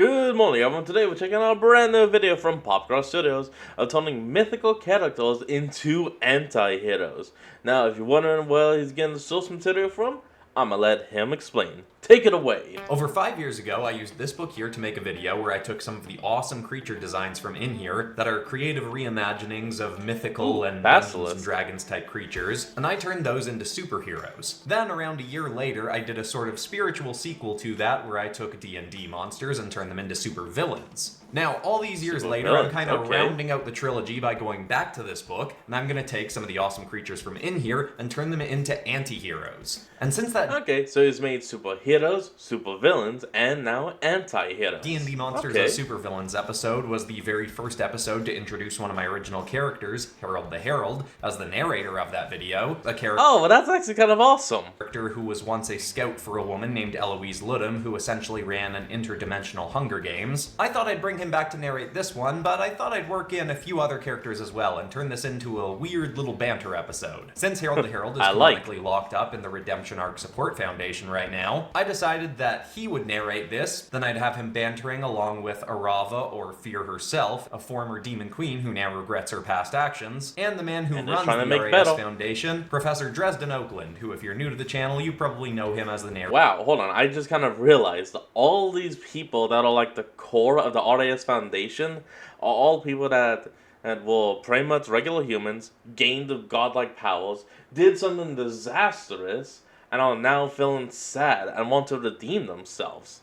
Good morning, everyone. Today we're checking out a brand new video from Popcross Studios of turning mythical characters into anti-heroes. Now, if you're wondering where he's getting the source material from, I'ma let him explain. Take it away. Over 5 years ago, I used this book here to make a video where I took some of the awesome creature designs from in here that are creative reimaginings of mythical and Dungeons and Dragons type creatures, and I turned those into superheroes. Then, around a year later, I did a sort of spiritual sequel to that where I took D&D monsters and turned them into supervillains. Now, all these years later, I'm kind of rounding out the trilogy by going back to this book, and I'm gonna take some of the awesome creatures from in here and turn them into anti-heroes. And since that... Okay, so he's made superheroes, supervillains, and now anti-heroes. D&D Monsters as Supervillains episode was the very first episode to introduce one of my original characters, Harold the Herald, as the narrator of that video. A character... Oh, well, that's actually kind of awesome. Who was once a scout for a woman named Eloise Ludham, who essentially ran an interdimensional Hunger Games. I thought I'd bring him back to narrate this one, but I thought I'd work in a few other characters as well and turn this into a weird little banter episode. Since Harold the Herald is chronically locked up in the Redemption Arc Support Foundation right now, I decided that he would narrate this, then I'd have him bantering along with Arava, or Fear herself, a former demon queen who now regrets her past actions, and the man who runs the RAS Foundation, Professor Dresden Oakland, who if you're new to the channel, you probably know him as the narrator. Wow, hold on, I just kind of realized all these people that are like the core of the RAS Foundation are all people that were pretty much regular humans, gained godlike powers, did something disastrous, and are now feeling sad and want to redeem themselves.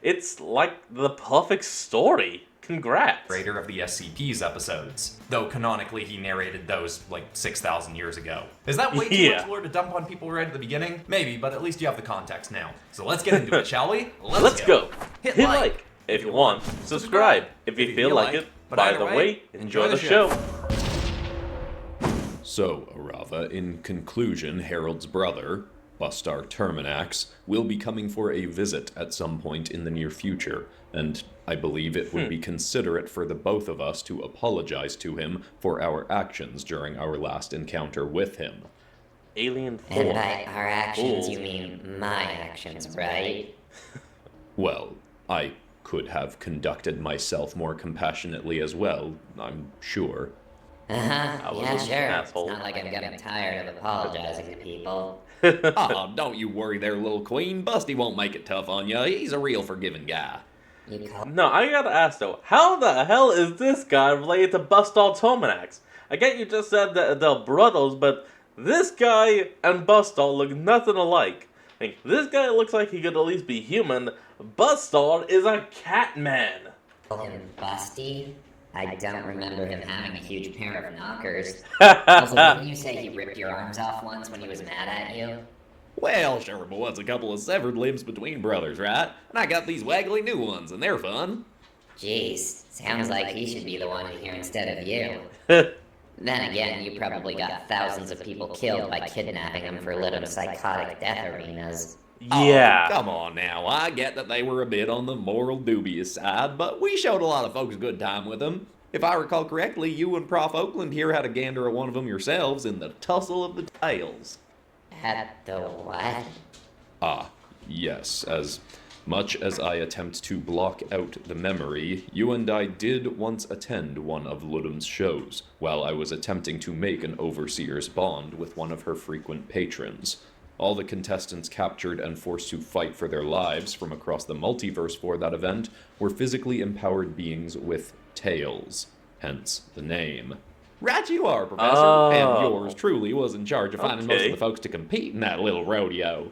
It's like the perfect story. Congrats. Narrator of the SCP's episodes. Though canonically he narrated those like 6,000 years ago. Is that way too much lore to dump on people right at the beginning? Maybe, but at least you have the context now. So let's get into it, shall we? Let's go. Hit like if you want. Subscribe if you feel like it. But either way, enjoy the show. So, Arava, in conclusion, Harold's brother, Bustar Terminax, will be coming for a visit at some point in the near future, and I believe it would be considerate for the both of us to apologize to him for our actions during our last encounter with him. Alien 4. And by our actions, you mean my actions, right? Well, I could have conducted myself more compassionately as well, I'm sure. Yeah, sure. Asshole. It's not like I'm getting tired of apologizing to people. Oh, don't you worry there, little queen. Busty won't make it tough on you. He's a real forgiving guy. No, I gotta ask though, how the hell is this guy related to Bustar Terminax? I get you just said that they're brothers, but this guy and Bustar look nothing alike. Like, this guy looks like he could at least be human. Bustar is a cat man. Him Busty? I don't remember him having a huge pair of knockers. Also, didn't you say he ripped your arms off once when he was mad at you? Well, sure, but what's a couple of severed limbs between brothers, right? And I got these waggly new ones, and they're fun. Jeez, sounds like he should be the one in here instead of you. Then again, you probably got thousands of people killed by kidnapping them for little psychotic death arenas. Yeah. Oh, come on now. I get that they were a bit on the moral dubious side, but we showed a lot of folks a good time with them. If I recall correctly, you and Prof. Oakland here had a gander at one of them yourselves in the tussle of the tails. At the what? Ah, yes. As much as I attempt to block out the memory, you and I did once attend one of Ludham's shows, while I was attempting to make an overseer's bond with one of her frequent patrons. All the contestants captured and forced to fight for their lives from across the multiverse for that event were physically empowered beings with tails, hence the name. Right you are, Professor, and yours truly was in charge of finding most of the folks to compete in that little rodeo.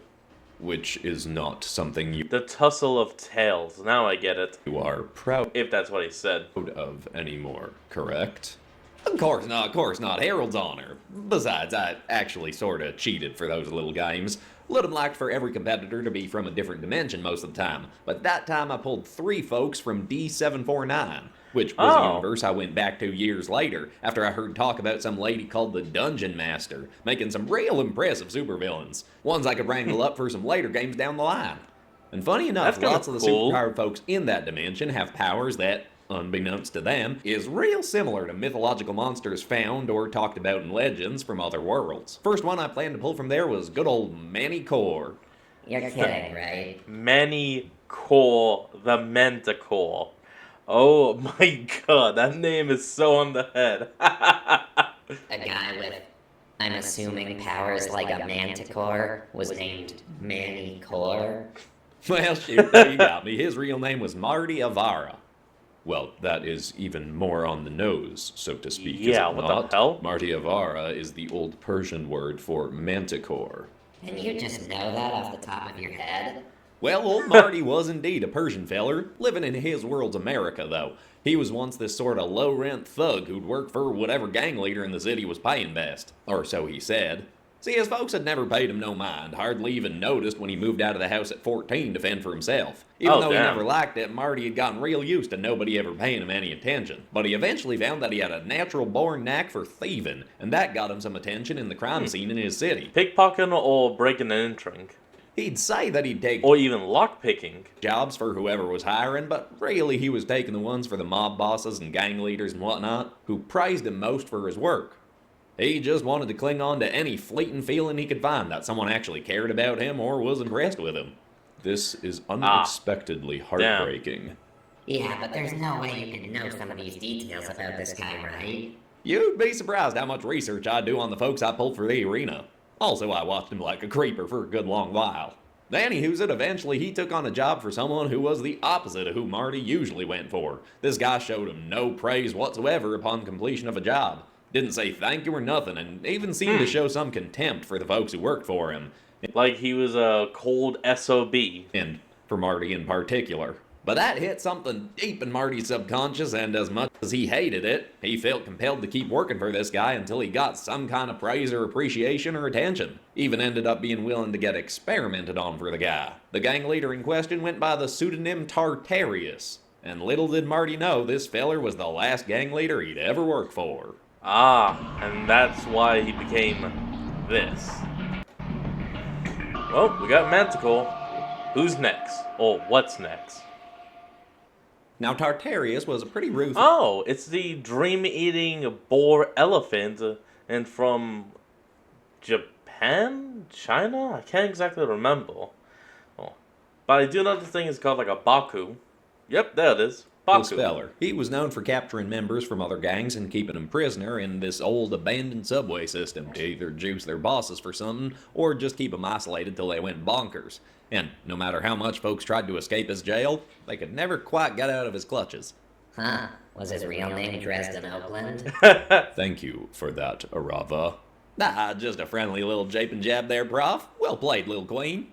Which is not something you... The tussle of tails, now I get it. You are proud... If that's what he said. ...of anymore, correct? Of course not. Harold's honor. Besides, I actually sorta cheated for those little games. Ludham liked for every competitor to be from a different dimension most of the time, but that time I pulled 3 folks from D749, which was a universe I went back to years later after I heard talk about some lady called the Dungeon Master, making some real impressive supervillains, ones I could wrangle up for some later games down the line. And funny enough, lots of the superpowered folks in that dimension have powers that, unbeknownst to them, is real similar to mythological monsters found or talked about in legends from other worlds. First one I planned to pull from there was good old Manny Core. You're kidding, right? Manny Core, the MYTHICAL. Oh my god, that name is so on the head. A guy with, I'm assuming, powers like a manticore was named Manny Core. Well, shoot, there you got me. His real name was Marty Avara. Well, that is even more on the nose, so to speak, Yeah, is it what the not? hell? Marty Avara is the old Persian word for manticore. And you just know that off the top of your head? Well, old Marty was indeed a Persian feller, living in his world's America, though. He was once this sort of low-rent thug who'd work for whatever gang leader in the city was paying best. Or so he said. See, his folks had never paid him no mind, hardly even noticed when he moved out of the house at 14 to fend for himself. Even though he damn. never liked it, Marty had gotten real used to nobody ever paying him any attention. But he eventually found that he had a natural-born knack for thieving, and that got him some attention in the crime scene in his city. Pickpocketing or breaking and entering? He'd say that he'd take Or even lockpicking? jobs for whoever was hiring, but really he was taking the ones for the mob bosses and gang leaders and whatnot, who praised him most for his work. He just wanted to cling on to any fleeting feeling he could find that someone actually cared about him or was impressed with him. This is unexpectedly heartbreaking. Yeah, but there's no way you can know some of these details about this guy, right? You'd be surprised how much research I do on the folks I pulled for the arena. Also, I watched him like a creeper for a good long while. Anywho's it, eventually he took on a job for someone who was the opposite of who Marty usually went for. This guy showed him no praise whatsoever upon completion of a job. Didn't say thank you or nothing, and even seemed to show some contempt for the folks who worked for him. Like he was a cold SOB. And for Marty in particular. But that hit something deep in Marty's subconscious, and as much as he hated it, he felt compelled to keep working for this guy until he got some kind of praise or appreciation or attention. Even ended up being willing to get experimented on for the guy. The gang leader in question went by the pseudonym Tartarius, and little did Marty know this feller was the last gang leader he'd ever worked for. And that's why he became this. Well, we got MYTHICAL. Who's next? Or what's next? Now Tartarius was a pretty ruthless... Oh, it's the dream-eating boar elephant, and from Japan? China? I can't exactly remember. Oh. But I do know the thing is called like a Baku. Yep, there it is. Baku. feller. He was known for capturing members from other gangs and keeping them prisoner in this old abandoned subway system to either juice their bosses for something or just keep them isolated till they went bonkers. And no matter how much folks tried to escape his jail, they could never quite get out of his clutches. Huh? Was his real name Dresden Oakland? Thank you for that, Arava. Nah, just a friendly little jape and jab there, prof. Well played, little queen.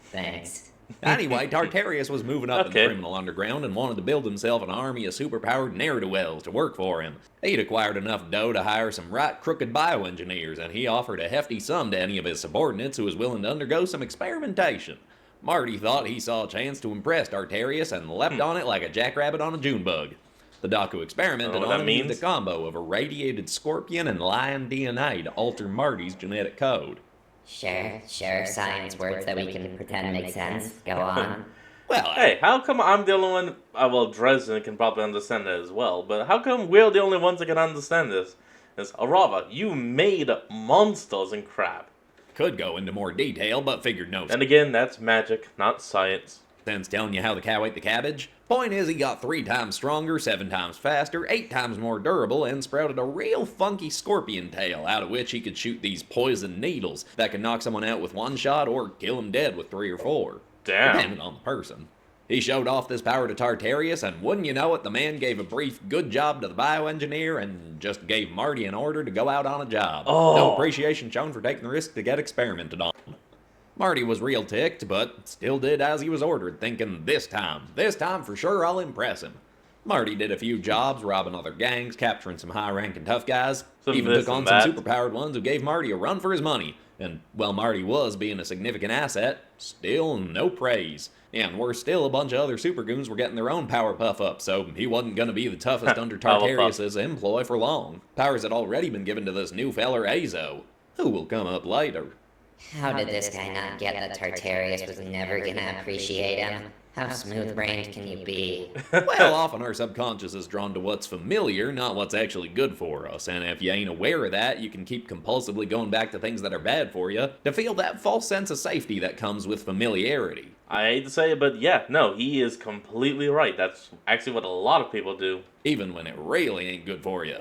Thanks. Anyway, Tartarius was moving up in Okay. the criminal underground and wanted to build himself an army of superpowered ne'er-do-wells to work for him. He'd acquired enough dough to hire some right crooked bioengineers, and he offered a hefty sum to any of his subordinates who was willing to undergo some experimentation. Marty thought he saw a chance to impress Tartarius and leapt on it like a jackrabbit on a June bug. The doc who experimented what on that him used means? a combo of irradiated scorpion and lion DNA to alter Marty's genetic code. Sure, science words that we can pretend make sense. Go on. Well, Hey, how come I'm the only one? Well, Dresden can probably understand it as well, but how come we're the only ones that can understand this? It's Arava, you made monsters and crap. could go into more detail, but figured no And again, that's magic, not science. sense telling you how the cow ate the cabbage. Point is, he got 3 times stronger, 7 times faster, 8 times more durable, and sprouted a real funky scorpion tail, out of which he could shoot these poison needles that could knock someone out with 1 shot or kill him dead with 3 or 4. Damn. Depending on the person. He showed off this power to Tartarius, and wouldn't you know it, the man gave a brief good job to the bioengineer and just gave Marty an order to go out on a job. Oh. No appreciation shown for taking the risk to get experimented on. Marty was real ticked, but still did as he was ordered, thinking, this time for sure I'll impress him. Marty did a few jobs, robbing other gangs, capturing some high-ranking tough guys, Some even this took on and some that. superpowered ones who gave Marty a run for his money. And while Marty was being a significant asset, still no praise. And worse still, a bunch of other supergoons were getting their own power puff up, so he wasn't going to be the toughest under Tartarius' employ for long. Powers had already been given to this new feller Azo, who will come up later. How did this guy not get that Tartarius was never gonna appreciate him? How smooth-brained can you be? Well, often our subconscious is drawn to what's familiar, not what's actually good for us, and if you ain't aware of that, you can keep compulsively going back to things that are bad for you to feel that false sense of safety that comes with familiarity. I hate to say it, but yeah, no, he is completely right. That's actually what a lot of people do. Even when it really ain't good for you.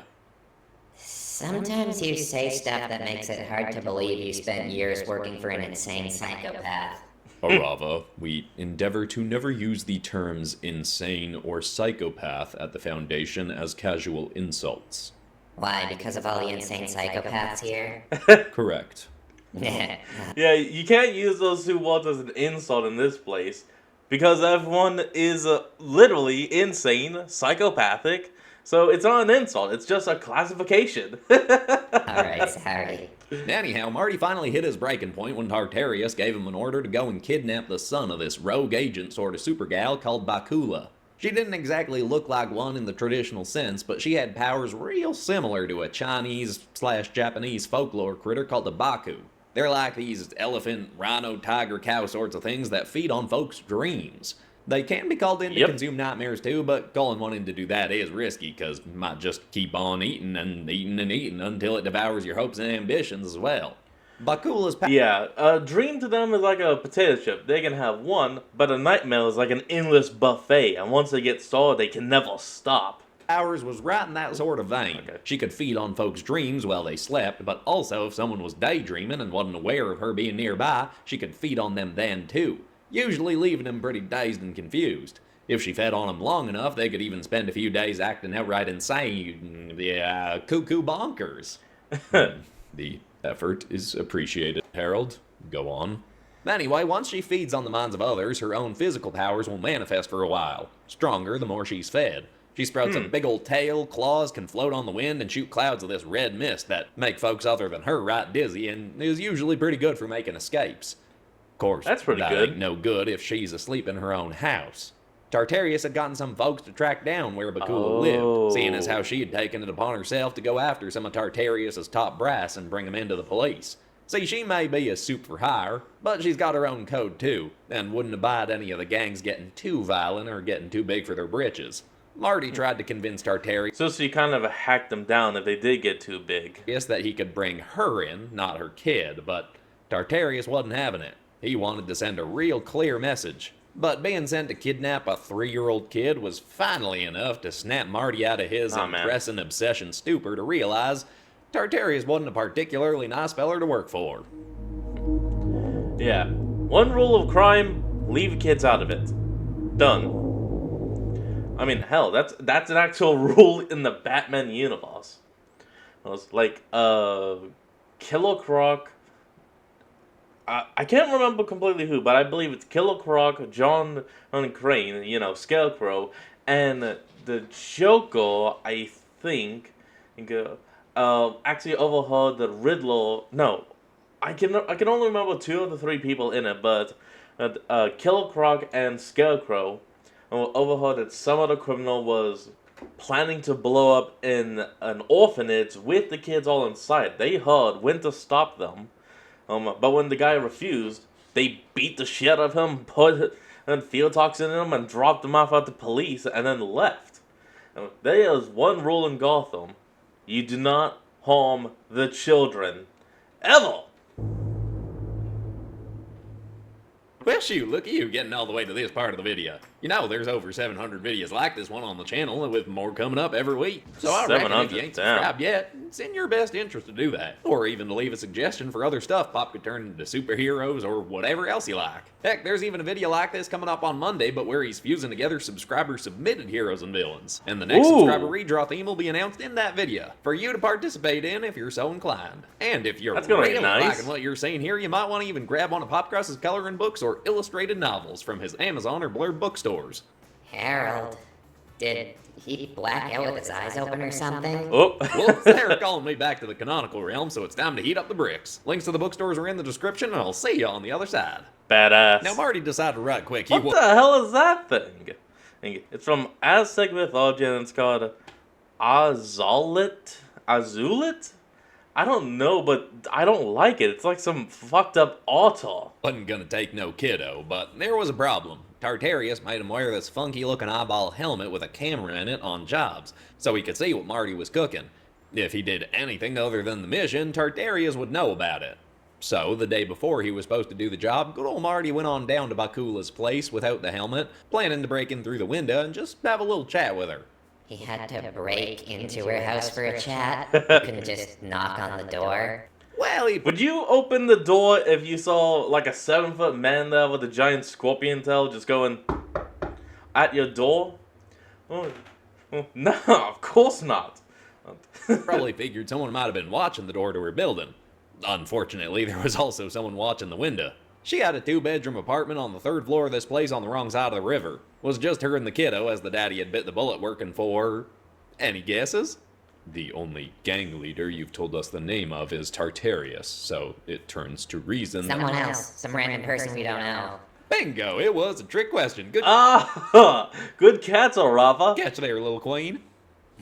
Sometimes you say stuff that makes it hard to believe you spent years working for an insane psychopath. Arava, we endeavor to never use the terms insane or psychopath at the Foundation as casual insults. Why, because of all the insane psychopaths here? Correct. Yeah, you can't use those two words as an insult in this place, because everyone is literally insane, psychopathic, so it's not an insult, it's just a classification. Alright, sorry. Anyhow, Marty finally hit his breaking point when Tartarius gave him an order to go and kidnap the son of this rogue agent sort of super gal called Bakula. She didn't exactly look like one in the traditional sense, but she had powers real similar to a Chinese/Japanese folklore critter called the Baku. They're like these elephant, rhino, tiger, cow sorts of things that feed on folks' dreams. They can be called in to consume nightmares too, but calling one in to do that is risky, because it might just keep on eating and eating and eating until it devours your hopes and ambitions as well. Bakula's Yeah, a dream to them is like a potato chip. They can have one, but a nightmare is like an endless buffet, and once they get started, they can never stop. powers was right in that sort of vein. Okay. She could feed on folks' dreams while they slept, but also if someone was daydreaming and wasn't aware of her being nearby, she could feed on them then too, usually leaving them pretty dazed and confused. If she fed on them long enough, they could even spend a few days acting outright insane, cuckoo bonkers. The effort is appreciated. Harold, go on. Anyway, once she feeds on the minds of others, her own physical powers will manifest for a while. Stronger the more she's fed. She sprouts a big old tail, claws, can float on the wind, and shoot clouds of this red mist that make folks other than her right dizzy, and is usually pretty good for making escapes. Of course, That's pretty that good. ain't no good if she's asleep in her own house. Tartarius had gotten some folks to track down where Bakula lived, seeing as how she had taken it upon herself to go after some of Tartarius's top brass and bring them into the police. See, she may be a soup for hire, but she's got her own code too, and wouldn't abide any of the gangs getting too violent or getting too big for their britches. Marty tried to convince Tartarius So she kind of hacked them down if they did get too big. that he could bring her in, not her kid, but Tartarius wasn't having it. He wanted to send a real clear message. But being sent to kidnap a 3-year-old kid was finally enough to snap Marty out of his impressing obsession stupor to realize Tartarius wasn't a particularly nice feller to work for. Yeah. One rule of crime, leave kids out of it. Done. I mean, hell, that's an actual rule in the Batman universe. It was like, Killer Croc. I can't remember completely who, but I believe it's Killer Croc, John Crane, Scarecrow, and the Joker, I think actually overheard the Riddler. No, I can only remember 2 of the 3 people in it, but Killer Croc and Scarecrow overheard that some other criminal was planning to blow up in an orphanage with the kids all inside. They heard, went to stop them, but when the guy refused, they beat the shit out of him, put field toxin in him, and dropped him off at the police, and then left. There is one rule in Gotham: you do not harm the children, ever. Well, shoot, look at you getting all the way to this part of the video. You know, there's over 700 videos like this one on the channel, with more coming up every week. So I reckon if you ain't 700, damn. subscribed yet, it's in your best interest to do that. Or even to leave a suggestion for other stuff Pop could turn into superheroes or whatever else you like. Heck, there's even a video like this coming up on Monday, but where he's fusing together subscriber-submitted heroes and villains. And the next Ooh. subscriber redraw theme will be announced in that video, for you to participate in if you're so inclined. And if you're That's gonna be really nice. liking what you're seeing here, you might want to even grab one of Popcross's coloring books or illustrated novels from his Amazon or Blurb bookstores. Harold, did he black out with his eyes open or something? Oh. Well, they're calling me back to the canonical realm, so it's time to heat up the bricks. Links to the bookstores are in the description, and I'll see you on the other side. Badass. Now, Marty decided right quick. What the hell is that thing? It's from Aztec mythology, and it's called Azulit? I don't know, but I don't like it. It's like some fucked up auto. Wasn't gonna take no kiddo, but there was a problem. Tartarius made him wear this funky-looking eyeball helmet with a camera in it on jobs, so he could see what Marty was cooking. If he did anything other than the mission, Tartarius would know about it. So, the day before he was supposed to do the job, good old Marty went on down to Bakula's place without the helmet, planning to break in through the window and just have a little chat with her. He had to break into her house for a chat. He couldn't just knock on the door. Well, he... Would you open the door if you saw like a 7-foot man there with a giant scorpion tail just going at your door? No, of course not. probably figured someone might have been watching the door to her building. Unfortunately, there was also someone watching the window. She had a 2-bedroom apartment on the 3rd floor of this place on the wrong side of the river. Was just her and the kiddo, as the daddy had bit the bullet working for... Any guesses? The only gang leader you've told us the name of is Tartarius, so it turns to reason Someone else. Some random person we don't know. Bingo! It was a trick question. Good Good catch, Arava. catch there, little queen.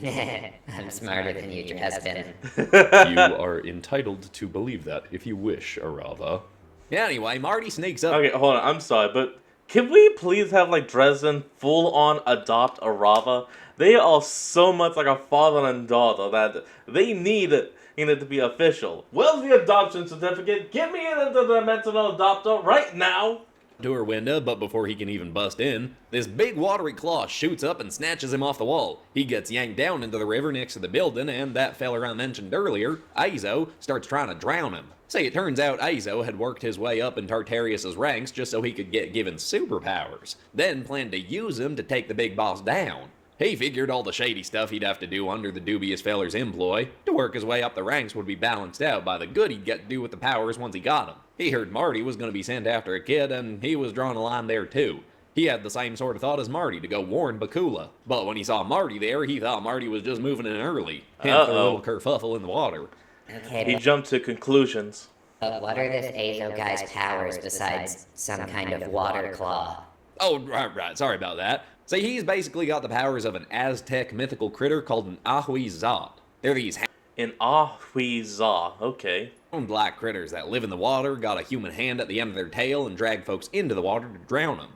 I'm smarter than you, Dresden. You are entitled to believe that if you wish, Arava. Anyway, Marty sneaks up. Okay, hold on. I'm sorry, but can we please have like Dresden full on adopt Arava? They are so much like a father and daughter that they need it to be official. Where's the adoption certificate? Get me an interdimensional adopter right now. To her window, but before he can even bust in, this big watery claw shoots up and snatches him off the wall. He gets yanked down into the river next to the building, and that feller I mentioned earlier, Aizo, starts trying to drown him. Say, it turns out Aizo had worked his way up in Tartarius' ranks just so he could get given superpowers, then planned to use them to take the big boss down. He figured all the shady stuff he'd have to do under the dubious feller's employ to work his way up the ranks would be balanced out by the good he'd get to do with the powers once he got them. He heard Marty was going to be sent after a kid, and he was drawing a line there too. He had the same sort of thought as Marty to go warn Bakula, but when he saw Marty there, he thought Marty was just moving in early. Hence the little kerfuffle in the water. Okay, He jumped to conclusions. but what are this Azo guy's powers besides some kind of water claw? Oh, right, sorry about that. See, he's basically got the powers of an Aztec mythical critter called an Ahuizot. They're these In Ahuiza, okay. black critters that live in the water, got a human hand at the end of their tail, and drag folks into the water to drown them.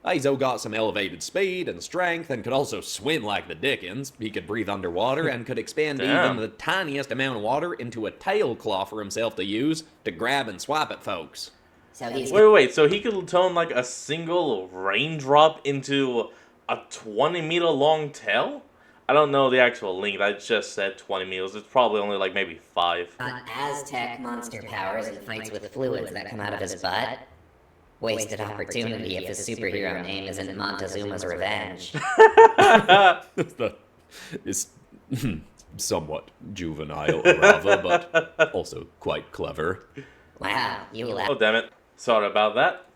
Aizo got some elevated speed and strength, and could also swim like the dickens. He could breathe underwater, and could expand even the tiniest amount of water into a tail claw for himself to use to grab and swipe at folks. So he's Wait, so he could turn like a single raindrop into a 20-meter long tail? I don't know the actual length, I just said 20 meters. It's probably only like maybe 5. got Aztec monster powers and fights with fluids that come out of his butt. Wasted opportunity if his superhero name isn't Montezuma's Revenge. That is somewhat juvenile, Arava, but also quite clever. Wow, you Oh, laugh. damn it. Sorry about that.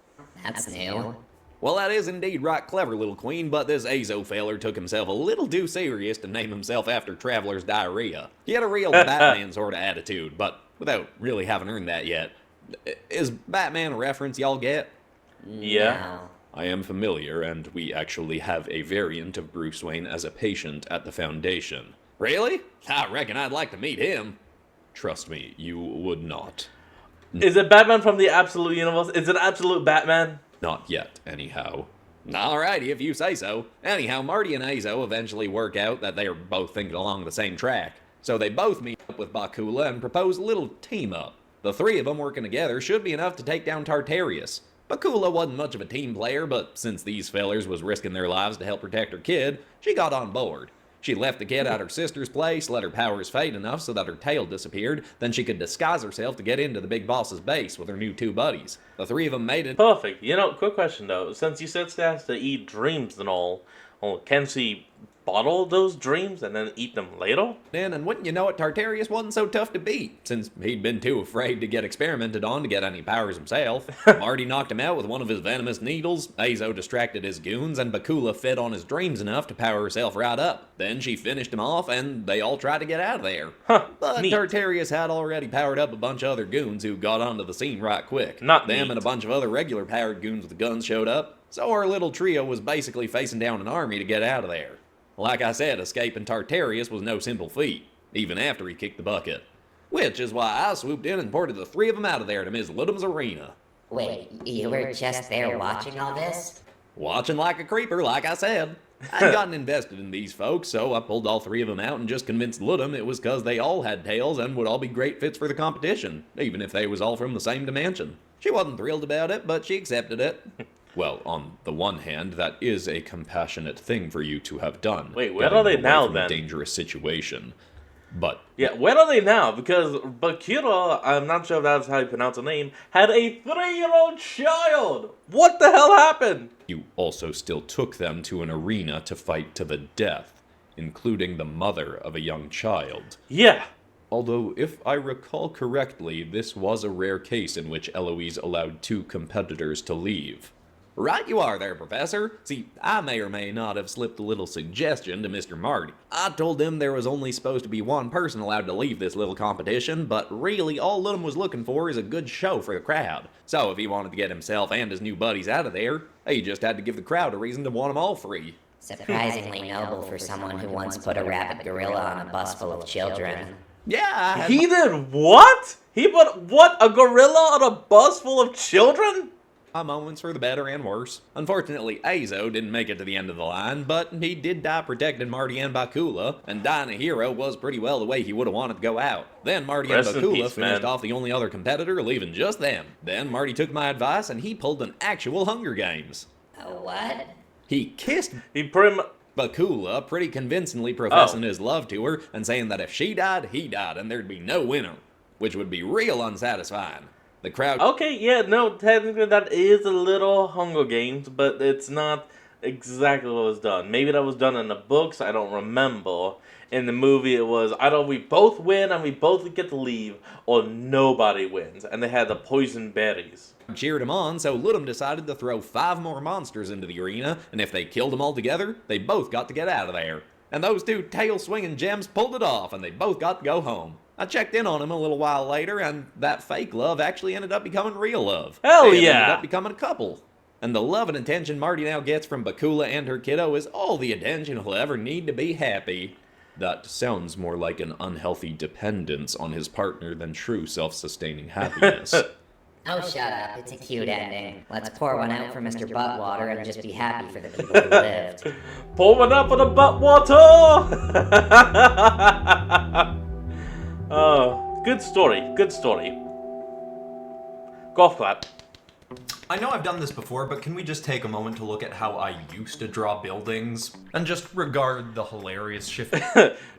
That's new. Well, that is indeed right clever, little queen, but this Azo feller took himself a little too serious to name himself after Traveler's Diarrhea. He had a real Batman sort of attitude, but without really having earned that yet. Is Batman a reference y'all get? Yeah. No. I am familiar, and we actually have a variant of Bruce Wayne as a patient at the Foundation. Really? I reckon I'd like to meet him. Trust me, you would not. Is it Batman from the Absolute Universe? Is it Absolute Batman? Not yet, anyhow. Alrighty, if you say so. Anyhow, Marty and Azo eventually work out that they are both thinking along the same track. So they both meet up with Bakula and propose a little team-up. The three of them working together should be enough to take down Tartarius. Bakula wasn't much of a team player, but since these fellers was risking their lives to help protect her kid, she got on board. She left the kid at her sister's place, let her powers fade enough so that her tail disappeared, then she could disguise herself to get into the big boss's base with her new 2 buddies. The 3 of them made it. Perfect. Quick question though. Since you said she has to eat dreams and all, can she bottle those dreams and then eat them later? And wouldn't you know it, Tartarius wasn't so tough to beat, since he'd been too afraid to get experimented on to get any powers himself. Marty knocked him out with one of his venomous needles, Azo distracted his goons, and Bakula fed on his dreams enough to power herself right up. Then she finished him off, and they all tried to get out of there. But neat. Tartarius had already powered up a bunch of other goons who got onto the scene right quick. Not Them neat. and a bunch of other regular powered goons with guns showed up, so our little trio was basically facing down an army to get out of there. Like I said, escaping Tartarius was no simple feat, even after he kicked the bucket. Which is why I swooped in and ported the 3 of them out of there to Ms. Ludham's arena. Wait, you were just there watching all this? Watching like a creeper, like I said. I'd gotten invested in these folks, so I pulled all 3 of them out and just convinced Ludum it was because they all had tails and would all be great fits for the competition, even if they was all from the same dimension. She wasn't thrilled about it, but she accepted it. Well, on the one hand, that is a compassionate thing for you to have done. Wait, where getting are they away now, from a then? dangerous situation. But Yeah, where are they now? Because Bakura, I'm not sure if that's how you pronounce her name, had a 3-year-old child! What the hell happened? you also still took them to an arena to fight to the death, including the mother of a young child. Yeah. Although, if I recall correctly, this was a rare case in which Eloise allowed 2 competitors to leave. Right you are there, Professor. See, I may or may not have slipped a little suggestion to Mr. Marty. I told him there was only supposed to be 1 person allowed to leave this little competition, but really all Ludum was looking for is a good show for the crowd. So if he wanted to get himself and his new buddies out of there, he just had to give the crowd a reason to want them all free. Surprisingly noble for someone who once put a rabid gorilla on a bus full of children. Yeah, I had He did what? He put, what, a gorilla on a bus full of children? my moments for the better and worse. Unfortunately, Azo didn't make it to the end of the line, but he did die protecting Marty and Bakula, and dying a hero was pretty well the way he would have wanted to go out. Then Marty Rest and in Bakula peace, finished man. off the only other competitor, leaving just them. Then Marty took my advice and he pulled an actual Hunger Games. A what? He kissed He pretty much... Bakula, pretty convincingly professing his love to her and saying that if she died, he died, and there'd be no winner, which would be real unsatisfying. The crowd... Okay, yeah, no, technically that is a little Hunger Games, but it's not exactly what was done. Maybe that was done in the books, I don't remember. In the movie, it was either we both win and we both get to leave, or nobody wins. And they had the poison berries. cheered him on, so Ludum decided to throw 5 more monsters into the arena, and if they killed them all together, they both got to get out of there. And those 2 tail-swinging gems pulled it off, and they both got to go home. I checked in on him a little while later, and that fake love actually ended up becoming real love. Hell They yeah! ended up becoming a couple. And the love and attention Marty now gets from Bakula and her kiddo is all the attention he'll ever need to be happy. That sounds more like an unhealthy dependence on his partner than true self-sustaining happiness. Oh, shut up. It's a cute ending. Let's pour one out for Mr. Buttwater and just be happy for the people who lived. Pour one up for the butt water! Oh, good story, good story. Golf clap. I know I've done this before, but can we just take a moment to look at how I used to draw buildings? And just regard the hilarious shift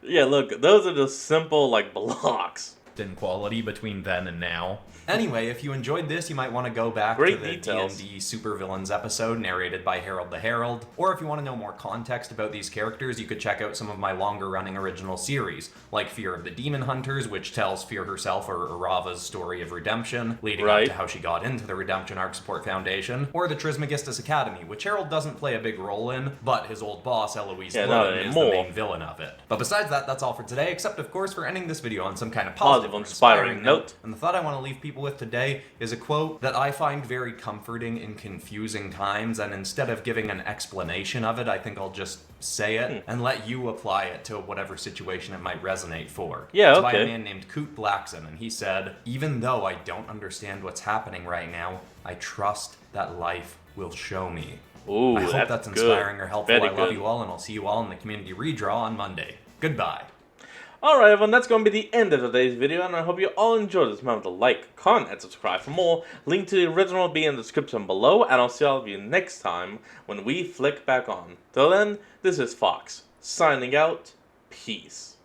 Yeah, look, those are just simple, like, blocks. in quality between then and now. Anyway, if you enjoyed this, you might want to go back Great to the details. D&D Supervillains episode narrated by Harold the Herald, or if you want to know more context about these characters, you could check out some of my longer-running original series, like Fear of the Demon Hunters, which tells Fear herself or Arava's story of redemption, leading up Right. to how she got into the Redemption Arc Support Foundation, or the Trismegistus Academy, which Harold doesn't play a big role in, but his old boss, Eloise Yeah, not Ludum, is the anymore. main villain of it. But besides that, that's all for today, except of course for ending this video on some kind of Positive, or inspiring note. And the thought I want to leave people with today is a quote that I find very comforting in confusing times, and instead of giving an explanation of it, I think I'll just say it and let you apply it to whatever situation it might resonate for. Yeah, it's by okay. a man named Coot Blackson, and he said, "Even though I don't understand what's happening right now, I trust that life will show me." Ooh, I hope that's good. inspiring or helpful. Very I love good. you all, and I'll see you all in the community redraw on Monday. Goodbye. Alright everyone, that's going to be the end of today's video, and I hope you all enjoyed this. Remember to like, comment, and subscribe for more. Link to the original will be in the description below, and I'll see all of you next time when we flick back on. Till then, this is Fox, signing out. Peace.